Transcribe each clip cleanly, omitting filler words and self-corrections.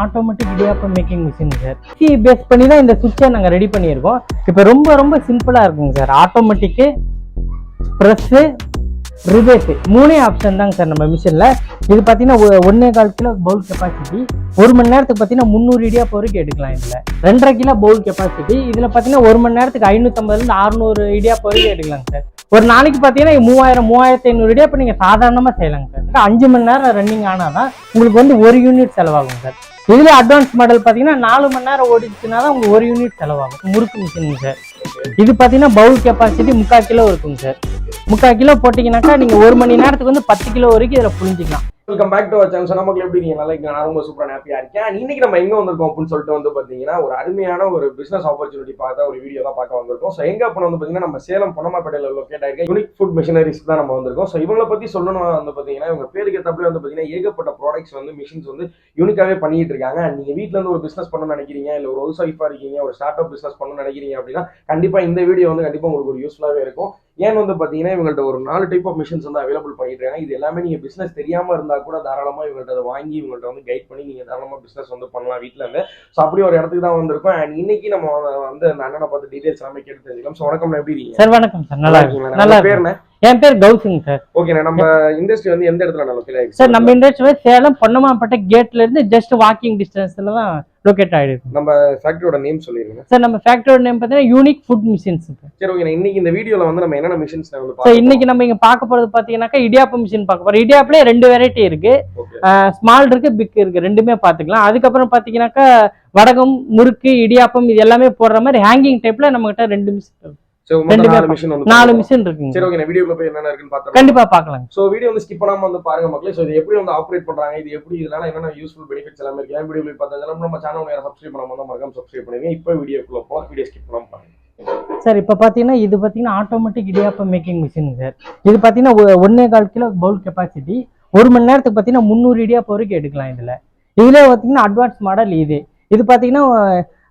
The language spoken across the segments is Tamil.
Automatic idiyappam making machine sir. சி பேஸ் பண்ணி தான் இந்த சுவிட்சை நாங்கள் ரெடி பண்ணியிருக்கோம். இப்போ ரொம்ப ரொம்ப சிம்பிளாக இருக்குங்க சார். ஆட்டோமேட்டிக்கு, ப்ரெஸ்ஸு, ரிவேர்ஸ் மூணே ஆப்ஷன் தாங்க சார் நம்ம மிஷினில். இது பார்த்தீங்கன்னா 1.25 கிலோ பவுல் கெப்பாசிட்டி. 1 மணி நேரத்துக்கு பார்த்தீங்கன்னா 300 இடியாப்பம் வரைக்கும் எடுக்கலாம். இதில் 2.5 கிலோ பவுல் கெப்பாசிட்டி. இதில் பார்த்தீங்கன்னா 1 மணி நேரத்துக்கு 550 600 இடியாப்பம் வரைக்கும் எடுக்கலாங்க சார். ஒரு நாளைக்கு பார்த்தீங்கன்னா 3000 3500 இடியாப்பம் நீங்கள் சாதாரணமாக செய்யலாங்க சார். 5 மணி நேரம் ரன்னிங் ஆனால் தான் உங்களுக்கு வந்து 1 யூனிட் செலவாகும் சார். இதுல அட்வான்ஸ் மாடல் பார்த்தீங்கன்னா 4 மணி நேரம் ஓடிச்சுன்னா தான் உங்களுக்கு 1 யூனிட் செலவாகும். முறுக்கு மிஷின் சார். இது பார்த்தீங்கன்னா பவுல் கெப்பாசிட்டி 3/4 கிலோ இருக்குங்க சார். 3/4 கிலோ போட்டிங்கன்னாக்கா நீங்கள் 1 மணி நேரத்துக்கு வந்து 10 கிலோ வரைக்கும் இதில் புரிஞ்சிக்கலாம். Welcome back to our channel. நமக்கு எப்படி இருக்கீங்க? நல்லா இருக்கீங்க? நான் ரொம்ப சூப்பராக ஹாப்பியாக இருக்கேன். இன்னைக்கு நம்ம எங்கே வந்திருக்கோம் அப்படின்னு சொல்லிட்டு வந்து பார்த்தீங்கன்னா ஒரு அருமையான ஒரு பிசினஸ் ஆப்பர்ச்சுனிட்டி பார்த்தா ஒரு வீடியோ தான் பார்க்க வந்திருக்கோம். ஸோ எங்கே அப்போ வந்து பார்த்தீங்கன்னா நம்ம சேலம் பொன்னமாப்பேட்டையில் லொக்கேட் ஆகிருக்க யூனிக் ஃபுட் மிஷினரிஸ் தான் நம்ம வந்திருக்கோம். ஸோ இவங்களை பற்றி சொல்லணும் வந்து பார்த்தீங்கன்னா இவங்க பேருக்கு ஏற்றப்பே வந்து பார்த்தீங்கன்னா ஏகப்பட்ட ப்ராடக்ட்ஸ் வந்து மிஷின்ஸ் வந்து யூனிக்காகவே பண்ணிட்டு இருக்காங்க. நீங்கள் வீட்டில் இருந்து ஒரு பிஸ்னஸ் பண்ணணும்னு நினைக்கிறீங்க, இல்லை ஒரு ஹவுஸ் ஒய்ஃபாக இருக்கீங்க, ஒரு ஸ்டார்ட் அப் பிஸ்னஸ் பண்ணணும்னு நினைக்கிறீங்க அப்படின்னா கண்டிப்பாக இந்த வீடியோ வந்து கண்டிப்பாக உங்களுக்கு ஒரு யூஸ்ஃபுல்லாகவே இருக்கும். ஏன் வந்து பார்த்தீங்கன்னா இவங்கள்ட்ட ஒரு 4 டைப் ஆஃப் மிஷின்ஸ் வந்து அவைலபிள் பண்ணிட்டு இருக்காங்க. இது எல்லாமே நீங்கள் பிஸ்னஸ் தெரியாமல் இருந்தால் கூட தாராளமாக இவங்கள்ட்ட அதை வாங்கி இவங்கள்ட்ட வந்து கைட் பண்ணி நீங்கள் தாராளமாக பிஸ்னஸ் வந்து பண்ணலாம் வீட்டில் இருந்து. ஸோ அப்படி ஒரு இடத்துக்கு தான் வந்திருக்கோம். அண்ட் இன்னைக்கு நம்ம வந்து அந்த அண்ணனை பார்த்து டீடைல்ஸ் எல்லாமே கேட்டு தெரிஞ்சுக்கலாம். ஸோ வணக்கம், எப்படி இருக்கீங்க சார்? வணக்கம் சார், நல்லா இருக்கீங்களா? நல்லா பேர் என்ன? என் பேர் கௌசிங் சார். ஓகே, நம்ம இண்டஸ்ட்ரி வந்து எந்த இடத்துல லொக்கேட் ஆயிருக்கு சார்? நம்ம இண்டஸ்ட்ரி சேலம் பொன்னமாப்பேட்டை கேட்ல இருந்து ஜஸ்ட் வாக்கிங் டிஸ்டன்ஸ்ல தான் லொகேட் ஆயிருக்கு. நம்ம ஃபேக்டரியோட நேம் சொல்லிருங்க சார். நம்ம ஃபேக்டரியோட நேம் பார்த்தீங்கன்னா யூனிக் ஃபுட் மிஷின்ஸ். சரி, ஓகே. இன்னைக்கு இந்த வீடியோல வந்து நம்ம என்னென்ன மிஷின்ஸ் வந்து சார் இன்னைக்கு நம்ம இங்க பார்க்க போறது பாத்தீங்கன்னாக்கா இடியாப்பம் மிஷின் பார்க்க போறோம். இடியாப்லயே 2 வெரைட்டி இருக்கு. ஸ்மால் இருக்கு, பிக் இருக்கு, ரெண்டுமே பாத்துக்கலாம். அதுக்கப்புறம் பாத்தீங்கன்னாக்கா வடகம், முறுக்கு, இடியாப்பம் இது எல்லாமே போடுற மாதிரி ஹேங்கிங் டைப்ல நம்ம கிட்ட 2 மிஷின் இருக்கு. 4 மிஷின் இருக்குங்க. சரி, ஓகே. வீடியோக்குள்ள போய் என்னென்ன இருக்குன்னு பார்த்தா கண்டிப்பா பார்க்கலாம். சோ வீடியோ வந்து ஸ்கிப் பண்ணாம வந்து பாருங்க மக்களே. சோ இது எப்படி வந்து ஆபரேட் பண்றாங்க, இது எப்படி இதனால என்னென்ன யூஸ்ஃபுல் பெனிஃபிட்ஸ் எல்லாமே இருக்கு. வீடியோ போய் பார்த்தா நம்ம சேனலை சப்ஸ்கிரைப் பண்ணாம தான் மறக்காம சப்ஸ்கிரைப் பண்ணுங்க. இப்போ வீடியோக்குள்ள போலாம். வீடியோ ஸ்கிப் பண்ணாம பாருங்க சார். இப்போ பார்த்தீங்கன்னா இது பார்த்தீங்கன்னா automatic idiyappam making machine sir. இது பார்த்தீங்கன்னா 1.25 கிலோ பவுல் கெப்பாசிட்டி. 1 மணி நேரத்துக்கு பார்த்தீங்கன்னா 300 இடியாப்பம் வரைக்கும் எடுக்கலாம். இதுல பார்த்தீங்கன்னா அட்வான்ஸ் மாடல் இது பார்த்தீங்கன்னா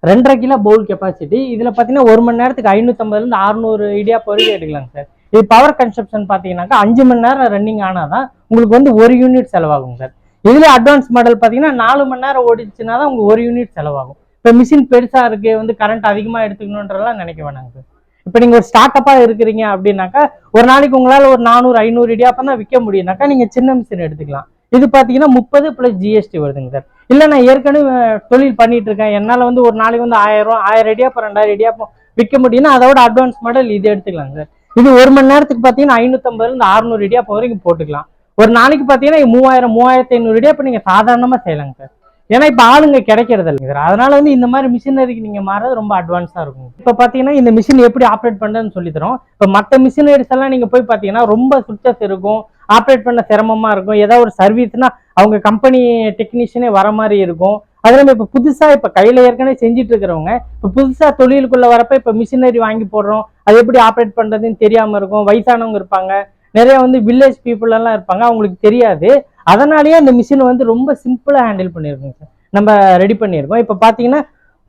2.5 கிலோ பவுல் கெப்பாசிட்டி. இதில் பார்த்தீங்கன்னா 1 மணி நேரத்துக்கு 550 600 இடியாப்பம் வரைக்கும் எடுக்கலாங்க சார். இது பவர் கன்சப்ஷன் பார்த்தீங்கன்னாக்கா 5 மணி நேரம் ரன்னிங் ஆனால் தான் உங்களுக்கு வந்து 1 யூனிட் செலவாகும் சார். இதுல அட்வான்ஸ் மாடல் பார்த்தீங்கன்னா 4 மணி நேரம் ஓடிச்சுன்னா தான் உங்களுக்கு 1 யூனிட் செலவாகும். இப்போ மிஷின் பெருசாக இருக்கு, வந்து கரண்ட் அதிகமாக எடுத்துக்கணுன்றலாம் நினைக்க வேணாங்க சார். இப்போ நீங்கள் ஒரு ஸ்டார்ட் அப்பாக இருக்கிறீங்க அப்படின்னாக்கா ஒரு நாளைக்கு உங்களால் ஒரு 400 500 இடியாப்பம் தான் விற்க முடியும்னாக்கா நீங்கள் சின்ன மிஷின் எடுத்துக்கலாம். இது பார்த்தீங்கன்னா 30 + GST வருதுங்க சார். இல்லை நான் ஏற்கனவே தொழில் பண்ணிட்டு இருக்கேன், என்னால் வந்து ஒரு நாளைக்கு வந்து 1000 இடியாப்பம் 2000 இடியாப்பம் விற்க முடியும்னா அதோட அட்வான்ஸ் மாடல் இது எடுத்துக்கலாம் சார். இது 1 மணி நேரத்துக்கு பார்த்தீங்கன்னா 550 600 இடியாப்பம் வரைக்கும் போட்டுக்கலாம். ஒரு நாளைக்கு பார்த்தீங்கன்னா 3000 3500 இடியாப்பம் நீங்கள் சாதாரணமாக செய்யலாங்க சார். ஏன்னா இப்போ ஆளுங்க கிடைக்கிறது இல்லைங்க சார். அதனால வந்து இந்த மாதிரி மிஷினரிக்கு நீங்கள் மாறது ரொம்ப அட்வான்ஸாக இருக்கும். இப்போ பார்த்தீங்கன்னா இந்த மிஷின் எப்படி ஆப்ரேட் பண்ணுறதுன்னு சொல்லி தரோம். இப்போ மற்ற மிஷினரிஸ் எல்லாம் நீங்கள் போய் பார்த்தீங்கன்னா ரொம்ப சுவிட்சஸ் இருக்கும், ஆப்ரேட் பண்ண சிரமமாக இருக்கும். ஏதாவது ஒரு சர்வீஸ்னா அவங்க கம்பெனி டெக்னீஷியனே வர மாதிரி இருக்கும். அதனால இப்போ புதுசாக இப்போ கையில் ஏற்கனவே செஞ்சுட்டு இருக்கிறவங்க இப்போ புதுசாக தொழிலுக்குள்ளே வரப்போ இப்போ மிஷினரி வாங்கி போடுறோம், அது எப்படி ஆப்ரேட் பண்ணுறதுன்னு தெரியாமல் இருக்கும். வயசானவங்க இருப்பாங்க, நிறைய வந்து வில்லேஜ் பீப்புள் எல்லாம் இருப்பாங்க, அவங்களுக்கு தெரியாது. அதனாலேயே அந்த மிஷின் வந்து ரொம்ப சிம்பிளாக ஹேண்டில் பண்ணியிருக்கோங்க சார். நம்ம ரெடி பண்ணியிருக்கோம். இப்போ பார்த்தீங்கன்னா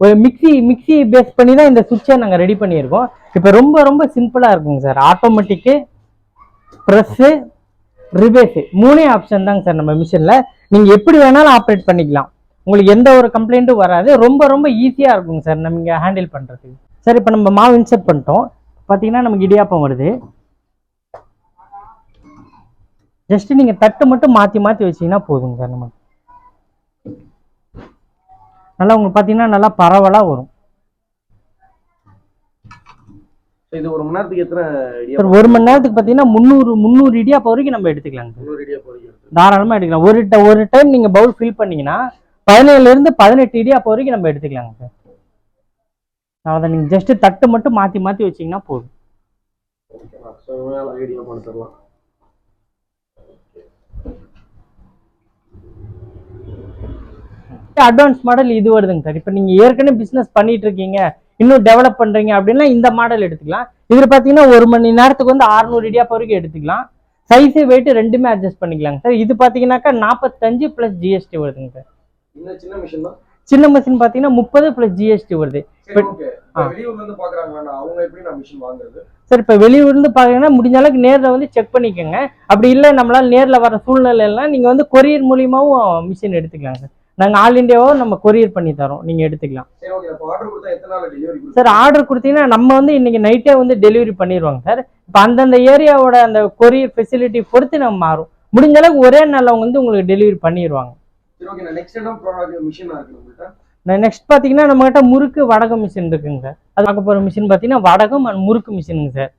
ஒரு மிக்சி பேஸ் பண்ணி தான் இந்த சுவிட்சை நாங்கள் ரெடி பண்ணியிருக்கோம். இப்போ ரொம்ப ரொம்ப சிம்பிளாக இருக்குங்க சார். ஆட்டோமேட்டிக்கு, ப்ரெஸ்ஸு, ரிவேர்ஸ் மூணே ஆப்ஷன் தாங்க சார் நம்ம மிஷினில். நீங்கள் எப்படி வேணாலும் ஆப்ரேட் பண்ணிக்கலாம், உங்களுக்கு எந்த ஒரு கம்ப்ளைண்ட்டும் வராது. ரொம்ப ரொம்ப ஈஸியாக இருக்குங்க சார் நம்ம இங்கே ஹேண்டில் பண்ணுறதுக்கு. சார் இப்போ நம்ம மாவு இன்சர்ட் பண்ணிட்டோம். பார்த்தீங்கன்னா நமக்கு இடியாப்பம் வருது. ஜஸ்ட் நீங்கள் தட்டு மட்டும் மாற்றி மாற்றி வச்சிங்கன்னா போதுங்க சார். நமக்கு நல்லா உங்களுக்கு பார்த்தீங்கன்னா நல்லா பரவலாக வரும். இது 1 மணி நேரத்துக்கு எத்தனை சார்? 1 மணி நேரத்துக்கு பார்த்தீங்கன்னா 300 இடியாப்பம் வரைக்கும் நம்ம எடுத்துக்கலாங்க சார். தாராளமாக எடுக்கலாம். ஒரு டைம் நீங்கள் பவுல் ஃபில் பண்ணீங்கன்னா 17 - 18 இடியாப்பம் வரைக்கும் நம்ம எடுத்துக்கலாங்க சார். அதை நீங்கள் ஜஸ்ட் தட்டு மட்டும் மாற்றி மாற்றி வச்சிங்கன்னா போதும். அட்வான்ஸ் மாடல் இது வருதுங்க சார். இப்போ நீங்கள் ஏற்கனவே பிஸ்னஸ் பண்ணிட்டு இருக்கீங்க, இன்னும் டெவலப் பண்ணுறீங்க அப்படின்னா இந்த மாடல் எடுத்துக்கலாம். இதில் பார்த்தீங்கன்னா 1 மணி நேரத்துக்கு வந்து 600 இடியாப்பம் வரைக்கும் எடுத்துக்கலாம். சைஸு வெயிட் ரெண்டுமே அட்ஜஸ்ட் பண்ணிக்கலாங்க சார். இது பார்த்தீங்கன்னாக்கா 45 + GST வருதுங்க சார். சின்ன மிஷின் பார்த்தீங்கன்னா 30 + GST வருது. சார் இப்போ வெளியூர்ந்து பார்த்தீங்கன்னா முடிஞ்ச அளவுக்கு நேரில் வந்து செக் பண்ணிக்கோங்க. அப்படி இல்லை நம்மளால நேரில் வர சூழ்நிலை எல்லாம் நீங்கள் வந்து கொரியர் மூலியமாகவும் மிஷின் எடுத்துக்கலாங்க சார். நாங்கள் ஆல் இண்டியாவோ நம்ம கொரியர் பண்ணி தரோம், நீங்கள் எடுத்துக்கலாம். சரி ஓகே. அப்போ ஆர்டர் கொடுத்தா எத்தனை நாள் டெலிவரி கொடுப்பீங்க? சார் ஆர்டர் கொடுத்தீங்கன்னா நம்ம வந்து இன்னைக்கு நைட்டே வந்து டெலிவரி பண்ணிடுவாங்க சார். இப்போ அந்தந்த ஏரியாவோட அந்த கொரியர் ஃபெசிலிட்டி பொறுத்து நம்ம மாறும். முடிஞ்ச அளவுக்கு ஒரே நாளில் அவங்க வந்து உங்களுக்கு டெலிவரி பண்ணிடுவாங்க. சரி ஓகே. நெக்ஸ்ட் என்ன ப்ராடக்ட் மிஷினா இருக்கு உங்கள்கிட்ட? நெக்ஸ்ட் பார்த்தீங்கன்னா நம்மகிட்ட முறுக்கு வடகம் மிஷின் இருக்குங்க சார். அது பார்க்க போகிற மிஷின் பார்த்தீங்கன்னா வடகம் அண்ட் முறுக்கு மிஷினுங்க சார்.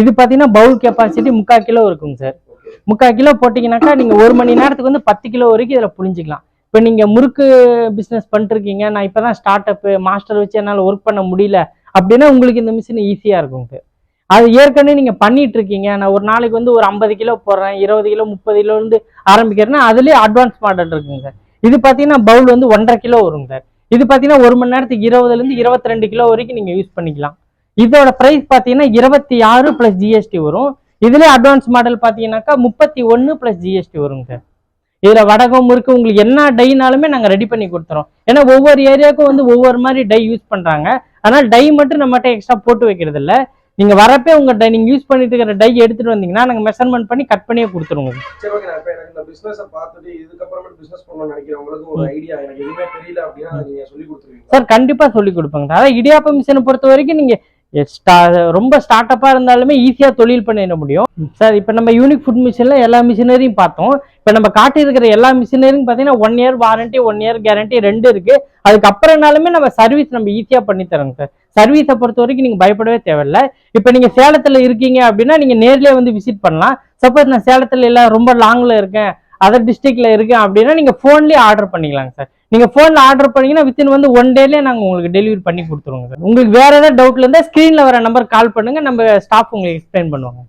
இது பார்த்தீங்கன்னா பவுல் கெப்பாசிட்டி 3/4 கிலோ இருக்குங்க சார். 3/4 கிலோ போட்டிங்கனாக்கா நீங்கள் 1 மணி நேரத்துக்கு வந்து 10 கிலோ வரைக்கும் இதில் புழிஞ்சிக்கலாம். இப்போ நீங்கள் முறுக்கு பிஸ்னஸ் பண்ணிருக்கீங்க, நான் இப்போ தான் ஸ்டார்ட் அப்பு மாஸ்டர் வச்சு என்னால் ஒர்க் பண்ண முடியல அப்படின்னா உங்களுக்கு இந்த மிஷின் ஈஸியாக இருக்குங்க சார். அது ஏற்கனவே நீங்கள் பண்ணிட்டு இருக்கீங்க, நான் ஒரு நாளைக்கு வந்து ஒரு 50 கிலோ போடுறேன், 20 கிலோ 30 கிலோலேருந்து ஆரம்பிக்கிறேன்னா அதுலேயே அட்வான்ஸ் மாடல் இருக்குங்க சார். இது பார்த்தீங்கன்னா பவுல் வந்து 1.5 கிலோ வருங்க சார். இது பார்த்தீங்கன்னா 1 மணி நேரத்துக்கு 20லேருந்து 22 கிலோ வரைக்கும் நீங்கள் யூஸ் பண்ணிக்கலாம். இதோட ப்ரைஸ் பார்த்தீங்கன்னா 26 + ஜிஎஸ்டி வரும். இதுலேயே அட்வான்ஸ் மாடல் பார்த்தீங்கன்னாக்கா 31 + ஜிஎஸ்டி வருங்க சார். இதில் வடகம் முறுக்கு உங்களுக்கு என்ன டைனாலுமே நாங்கள் ரெடி பண்ணி கொடுத்துறோம். ஏன்னா ஒவ்வொரு ஏரியாவுக்கும் வந்து ஒவ்வொரு மாதிரி டை யூஸ் பண்ணுறாங்க. அதனால் டை மட்டும் நம்மகிட்ட எக்ஸ்ட்ரா போட்டு வைக்கிறது இல்லை. நீங்கள் வரப்பே உங்கள் டை நீங்கள் யூஸ் பண்ணிட்டு இருக்கிற டை எடுத்துகிட்டு வந்தீங்கன்னா நாங்கள் மெஷர்மெண்ட் பண்ணி கட் பண்ணியே கொடுத்துருவோங்க. சரி ஓகே. நான் இப்போ எனக்கு இந்த பிஸ்னஸை பார்த்துட்டு இதுக்கப்புறமேட்டு பிஸ்னஸ் பண்ணணும்னு நினைக்கிறவங்களுக்கு ஒரு ஐடியா எனக்கு எதுவுமே தெரியல அப்படின்னா நீங்கள் சொல்லி கொடுத்துருவீங்க சார்? கண்டிப்பாக சொல்லி கொடுப்பாங்க. அதாவது இடியாப்ப மிஷினை பொறுத்த வரைக்கும் நீங்கள் ரொம்ப ஸ்டார்ட் அப்பா இருந்தாலுமே ஈஸியாக தொழில் பண்ணிட முடியும் சார். இப்போ நம்ம யூனிக் ஃபுட் மிஷின்ல எல்லா மிஷினரியும் பார்த்தோம். இப்போ நம்ம காட்டி இருக்கிற எல்லா மிஷினரியும் பார்த்தீங்கன்னா 1 இயர் வாரண்டி 1 இயர் கேரண்டி 2 இருக்கு. அதுக்கப்புறம்னாலுமே நம்ம சர்வீஸ் நம்ம ஈஸியாக பண்ணி தரோங்க சார். சர்வீஸை பொறுத்த வரைக்கும் நீங்கள் பயப்படவே தேவையில்லை. இப்போ நீங்கள் சேலத்தில் இருக்கீங்க அப்படின்னா நீங்கள் நேர்லேயே வந்து விசிட் பண்ணலாம். சப்போஸ் நான் சேலத்தில் இல்லை ரொம்ப லாங்கில் இருக்கேன், அதர் டிஸ்ட்ரிக்ட்ல இருக்கேன் அப்படின்னா நீங்கள் ஃபோன்லேயே ஆர்டர் பண்ணிக்கலாங்க சார். நீங்கள் ஃபோனில் ஆர்டர் பண்ணீங்கன்னா வித்தின் வந்து 1 டேலேயே நாங்கள் உங்களுக்கு டெலிவரி பண்ணி கொடுத்துருவோங்க சார். உங்களுக்கு வேறு ஏதாவது டவுட்ல இருந்தால் ஸ்க்ரீனில் வர நம்பர் கால் பண்ணுங்கள், நம்ம ஸ்டாஃப் உங்களுக்கு எக்ஸ்பிளைன் பண்ணுவாங்க.